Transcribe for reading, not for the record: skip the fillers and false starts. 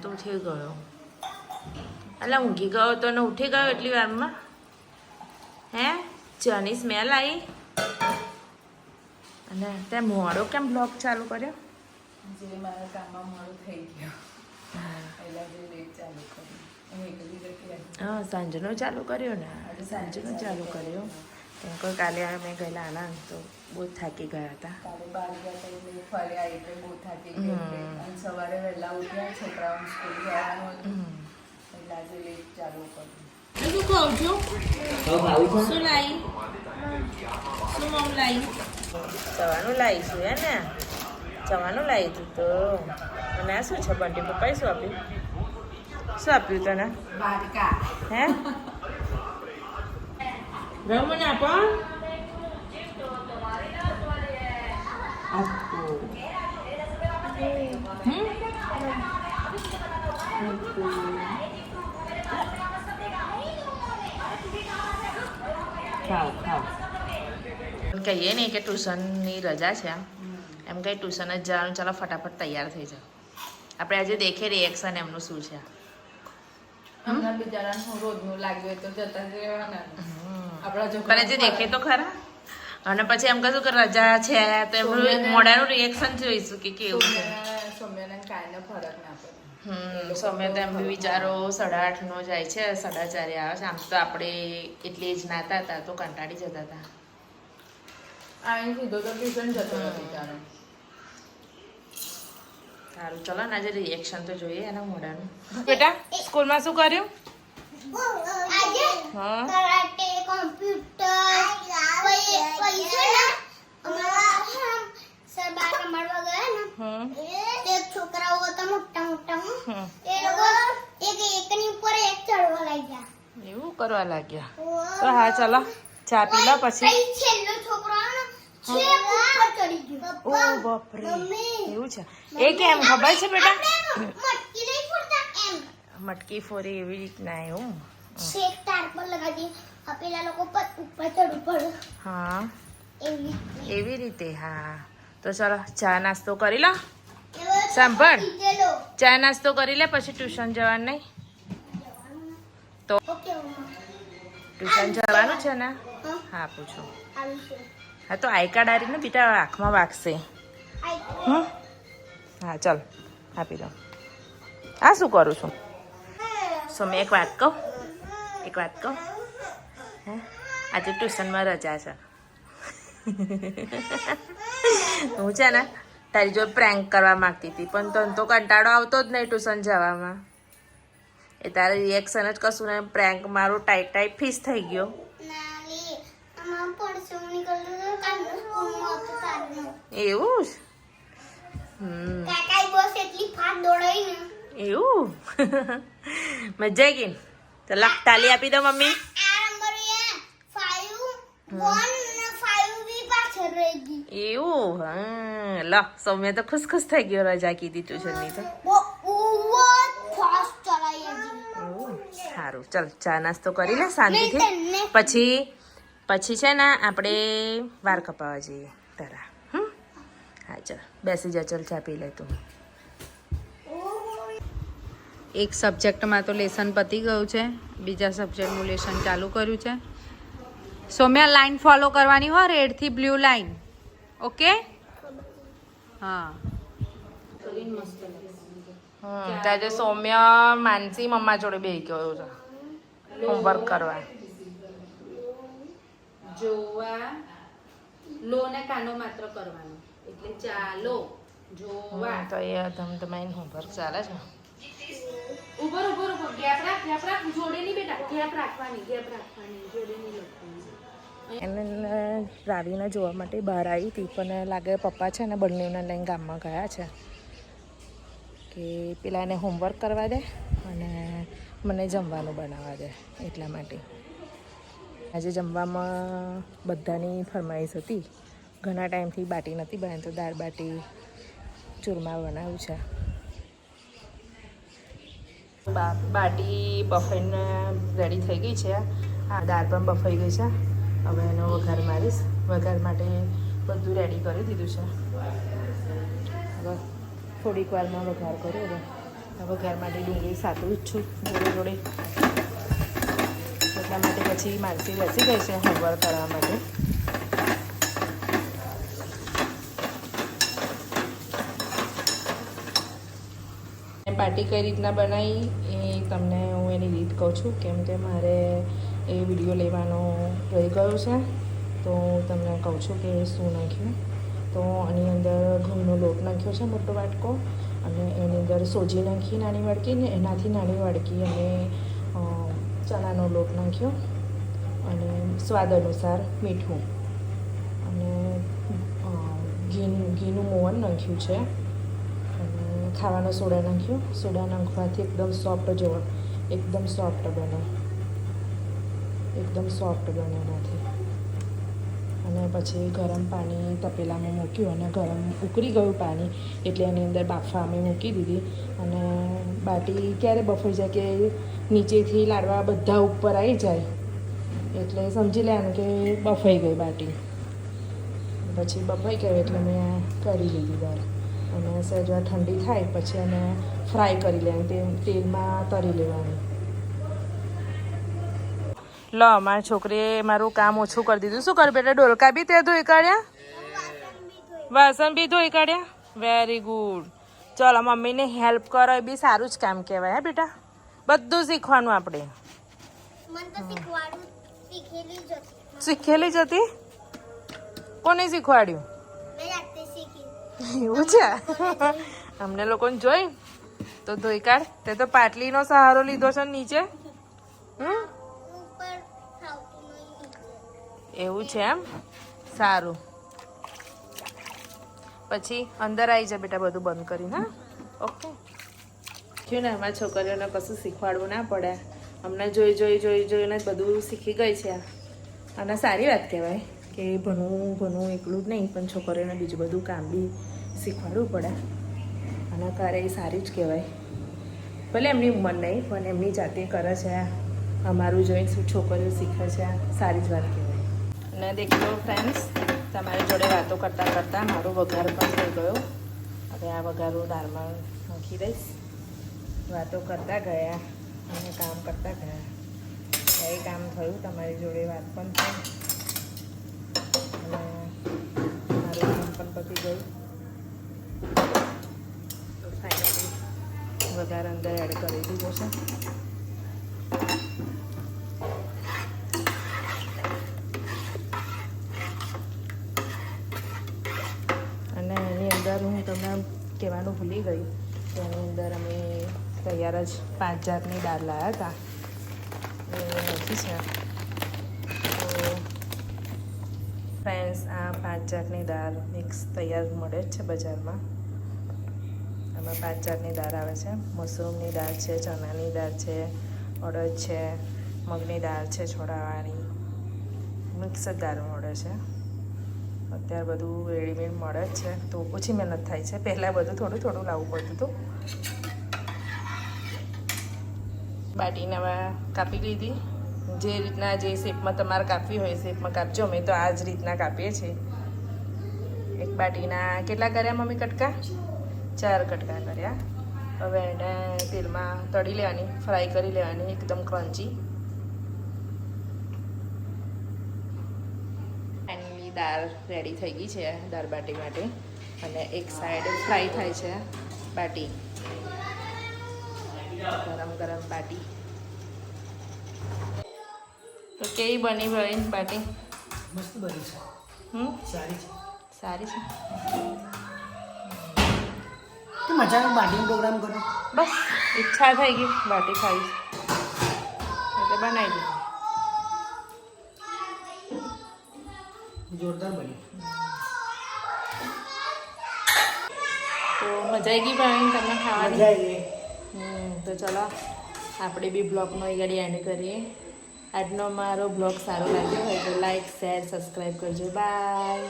તો ઉઠી ગયો. એટલે ઊંઘી ગયો તો ને ઉઠી ગયો એટલી વારમાં. હે ચાની સ્મેલ આવી. અને તે મોડો કેમ બ્લોગ ચાલુ કર્યો? જે મારા કામમાં મોડું થઈ ગયું પહેલા જે લેટ ચાલુ કર્યું હું એકલી જતી હા સાંજનો ચાલુ કર્યો ને. આજે સાંજનો ચાલુ કર્યો કેમ કે કાલે અમે ગયેલા આના તો બહુ થાકી ગયા હતા. કાલે બહાર ગયા હતા એટલે ફર્યા એટલે બહુ થાકી ગઈ અને સવારે વહેલા ઉઠ્યા છોકરાઓને સ્કૂલ જવાનું હતું એટલે આજે લેટ ચાલુ કર્યું. શું કહું છું? શું લાવી? શું મમ લાવી? જવાનું લાવીશું હે ને? જવાનું લાવી તું તો. અને આ શું છે બંટી પપ્પાએ શું આપ્યું? શું આપ્યું તને? બારકા હે રવ મને આપો. ખાઓ ખાઓ. કહીએ ને કે ટ્યુશનની રજા છે એમ કઈ ટ્યુશન જ જવાનું. ચાલો ફટાફટ તૈયાર થઈ જાઓ. આપણે આજે દેખે રિએક્શન એમનું શું છે. હમણાં બિચારાને હું રોજનું લાગ્યું તો જતા જ રહેવાના આપણા પણ છોકરા જે દેખે તો ખરા. અને પછી એમ કહીશું કે રજા છે તો એમનું મોડાનું રિએક્શન જોઈશું કે કેવું છે. સૌમ્યને કાંઈ ફરક ના પડે. સમય તો એમ બી વિચારો 8:30નો જાય છે 4:30 આવે છે. આમ તો આપણે એટલી જ નાતા હતા તો કંટાળી જતા હતા. આઈને સીધો તો ટ્યુશન જતો નથી તારો. સારું ચલો ને આજે રિએક્શન તો જોઈએ એના મોઢાનું. બેટા સ્કૂલમાં શું કર્યું? હા કરાટે કોમ્પ્યુટર સર બાર રમાડવા ગયા ને તે છોકરાઓ હતા મોટા મોટા એ લોકો એકની ઉપર એક ચડવા લાગ્યા. એવું કરવા લાગ્યા તો હા ચલો ચા પી લો પછી. છેલ્લો છોકરો છેક ઉપર ચડી ગયો. ઓ બાપરે એવું છે. એ કેમ ખબર છે બેટા? મટકી નહીં ફોડતા એમ મટકી ફોરી એવી રીતના એવું. છેક તાર પર લગાડી પેલા લોકો પર ઉપર ચડવું પડે હા એવી એવી રીતે. હા તો ચલો ચા નાસ્તો કરી લો. એવો સાંભળ કીધેલો. ચા નાસ્તો કરી લે પછી ટ્યુશન જવાનું નહીં. તો ઓકે ટ્યુશન જવાનું છે ને? હા પૂછો. હા તો આઈ કાર્ડ આરીને બેટા આંખમાં વાગશે. હા ચાલ આપી દો. આ શું કરું છું? સો મેં એક વાત કહું હે આજે ટ્યુશનમાં રજા છે. હું છે ને તારી જો પ્રેન્ક કરવા માંગતી હતી પણ તને તો કંટાળો આવતો જ નહીં ટ્યુશન જવામાં. એ તારે રિએક્શન જ કશું ને પ્રેન્ક મારું ટાઈટ ફીસ થઈ ગયો. નાલી અમાર પરસોં નીકળ્યું કાલ સ્કૂલમાં હતો તારનો એવું જ? કાકાઈ બસ એટલી ફાટ દોડાઈ ને એવું મજા આવી ગઈ. તો લાખ તાલી આપી દો મમ્મી. આ નંબર 5 1 અને 5 બી પાછળ રહી ગઈ. એવું હા લો સૌમ્ય તો ખુશ થઈ ગયો રજા કીધી ટ્યુશનની તો. બહુ ફાસ્ટ ચલાઈ હતી. સારું ચાલ ચા નાસ્તો કરી લે શાંતિથી. પછી છે ને આપણે વાળ કપાવવા જઈએ તારા. હા ચાલ બેસી જા. ચાલ ચા પી લે તું. એક સબ્જેક્ટમાં તો લેસન પતી ગયું છે, બીજા સબ્જેક્ટનું લેસન ચાલુ કર્યું છે. સૌમ્યા લાઈન ફોલો કરવાની હોય, રેડ થી બ્લુ લાઈન. ઓકે હા. આજે સૌમ્ય માનસી મમ્મા જોડે બેસી ગયો છે હોમવર્ક કરવા. જોવા લો ને કાનો માત્ર કરવાનો એટલે ચાલો જોવા. તો એ ધમધમાઈને હોમવર્ક ચાલે છે. ઉપર ગેપ રાખ જોડે નહીં બેટા, ગેપ રાખવાની જોડે નહીં લખવાની. એને રાવીને જોવા માટે બહાર આવી હતી પણ લાગે પપ્પા છે ને બંનેને લઈને ગામમાં ગયા છે કે પેલા એને હોમવર્ક કરવા દે અને મને જમવાનું બનાવવા દે એટલા માટે. આજે જમવામાં બધાની ફરમાઈશ હતી. ઘણા ટાઈમથી બાટી નથી બનાવી તો દાળ બાટી ચૂરમા બનાવ્યું છે. બાટી બફાઈને રેડી થઈ ગઈ છે. આ દાળ પણ બફાઈ ગઈ છે. હવે એનો વઘાર મારીશ. વઘાર માટે બધું રેડી કરી દીધું છે. હવે થોડીક વારમાં વઘાર કર્યો હવે વઘાર માટે ડુંગળી સાતળું જ છું જોડે જોડે. એટલા માટે પછી માનસી બેસી ગઈ છે હોમવર્ક કરવા માટે. પાટી કઈ રીતના બનાવી એ તમને હું એની રીત કહું છું, કેમ કે મારે એ વિડીયો લેવાનો રહી ગયો છે. તો હું તમને કહું છું કે શું નાખ્યું. તો આની અંદર ઘઉંનો લોટ નાખ્યો છે મોટો વાટકો, અને એની અંદર સોજી નાખી નાની વાડકી, ને એનાથી નાની વાડકી અને ચણાનો લોટ નાખ્યો, અને સ્વાદ અનુસાર મીઠું, અને ઘીનું મોવન નાખ્યું છે, અને ખાવાનો સોડા નાખ્યો. સોડા નાખવાથી એકદમ સોફ્ટ જેવો એકદમ સોફ્ટ બને એનાથી. અને પછી ગરમ પાણી તપેલામાં મૂક્યું, અને ગરમ ઉકળી ગયું પાણી એટલે એની અંદર બાફા અમે મૂકી દીધી. અને બાટી ક્યારે બફાઈ જાય કે નીચેથી લાડવા બધા ઉપર આવી જાય એટલે સમજી લેવાનું કે બફાઈ ગઈ બાટી. પછી બફાઈ ગયું એટલે મેં કરી લીધી દાળ, અને સહેજવા ઠંડી થાય પછી અમે ફ્રાય કરી લેવાની, તેલમાં તળી લેવાની. લો મારી છોકરીએ મારું કામ ઓછું કરી દીધું. શું કર્યું બેટા? ડોલકા બી તે ધોઈ કાઢ્યા, વાસણ બી ધોઈ કાઢ્યા. Very good. ચલો મમ્મીને હેલ્પ કરો એ બી સારું જ કામ કહેવાય. હે બેટા, બધું શીખવાનું આપણે. શીખેલી જ હતી? કોને શીખવાડ્યું? એવું છે? અમને લોકોને જોઈ તો ધોઈ કાઢ. તે તો પાટલીનો સહારો લીધો છે નીચે. એવું છે એમ? સારું. પછી અંદર આવી જાય બેટા બધું બંધ કરીને. ઓકે. થયું ને, અમારી છોકરીઓને કશું શીખવાડવું ના પડે. અમને જોઈને બધું શીખી ગઈ છે. અને સારી વાત કહેવાય કે ભણવું એકલું જ નહીં, પણ છોકરીઓને બીજું બધું કામ બી શીખવાડવું પડે. અને કરે એ સારી જ કહેવાય. ભલે એમની ઉંમર નહીં, પણ એમની જાતે કરે છે. અમારું જોઈને શું છોકરીઓ શીખે છે, સારી જ વાત કહેવાય. અને દેખો ફ્રેન્ડ્સ, તમારી જોડે વાતો કરતાં મારો વઘાર પણ થઈ ગયો. હવે આ વઘારું દાળમાં નાખી દઈશ. વાતો કરતા ગયા અને કામ કરતા ગયા. એ કામ થયું, તમારી જોડે વાત પણ થઈ, અને મારું કામ પણ પતી ગયું. તો ફાઇનલી વઘાર અંદર એડ કરી દીધો છે. અને એની અંદર હું તમને કહેવાનું ભૂલી ગઈ કે એની અંદર અમે તૈયાર જ 5 જાતની દાળ લાવ્યા હતા. એ નથી છે. તો ફ્રેન્ડ્સ, આ 5 જાતની દાળ મિક્સ તૈયાર મળે જ છે બજારમાં. આમાં 5 જાતની દાળ આવે છે. મશરૂમની દાળ છે, ચણાની દાળ છે, અડદ છે, મગની દાળ છે છોડાવાળી. મિક્સ જ દાળ મળે છે. અત્યારે બધું રેડીમેડ મળે જ છે, તો ઓછી મહેનત થાય છે. પહેલાં બધું થોડું લાવવું પડતું હતું. બાટીને હવે કાપી લીધી. જે રીતના જે શેપમાં તમારે કાપવી હોય એ શેપમાં કાપજો. અમે તો આ જ રીતના કાપીએ છીએ. એક બાટીના કેટલા કર્યા મમ્મી કટકા? 4 કટકા કર્યા. હવે એને તેલમાં તળી લેવાની, ફ્રાય કરી લેવાની, એકદમ ક્રન્ચી. ફાઇનલી દાળ રેડી થઈ ગઈ છે દાળ બાટી માટે. અને એક સાઈડ ફ્રાય થાય છે બાટી. ગરમ બાટી. તો કેવી બની ભાઈ બાટી? મસ્ત બની છે. સારી છે. તો મજાનો બાટીનો પ્રોગ્રામ કરો. બસ ઈચ્છા થઈ ગઈ બાટી ખાઈ એટલે બનાવી દીધી. જોરદાર બની. તો મજા આવી ગઈ ભાઈ તમને ખાવાની? મજા આવી ગઈ. તો ચલો આપણે બી બ્લોગનો એ ગાડી એન્ડ કરીએ. આજનો મારો બ્લોગ સારો લાગ્યો હોય તો લાઈક, શેર, સબસ્ક્રાઈબ કરજો. બાય.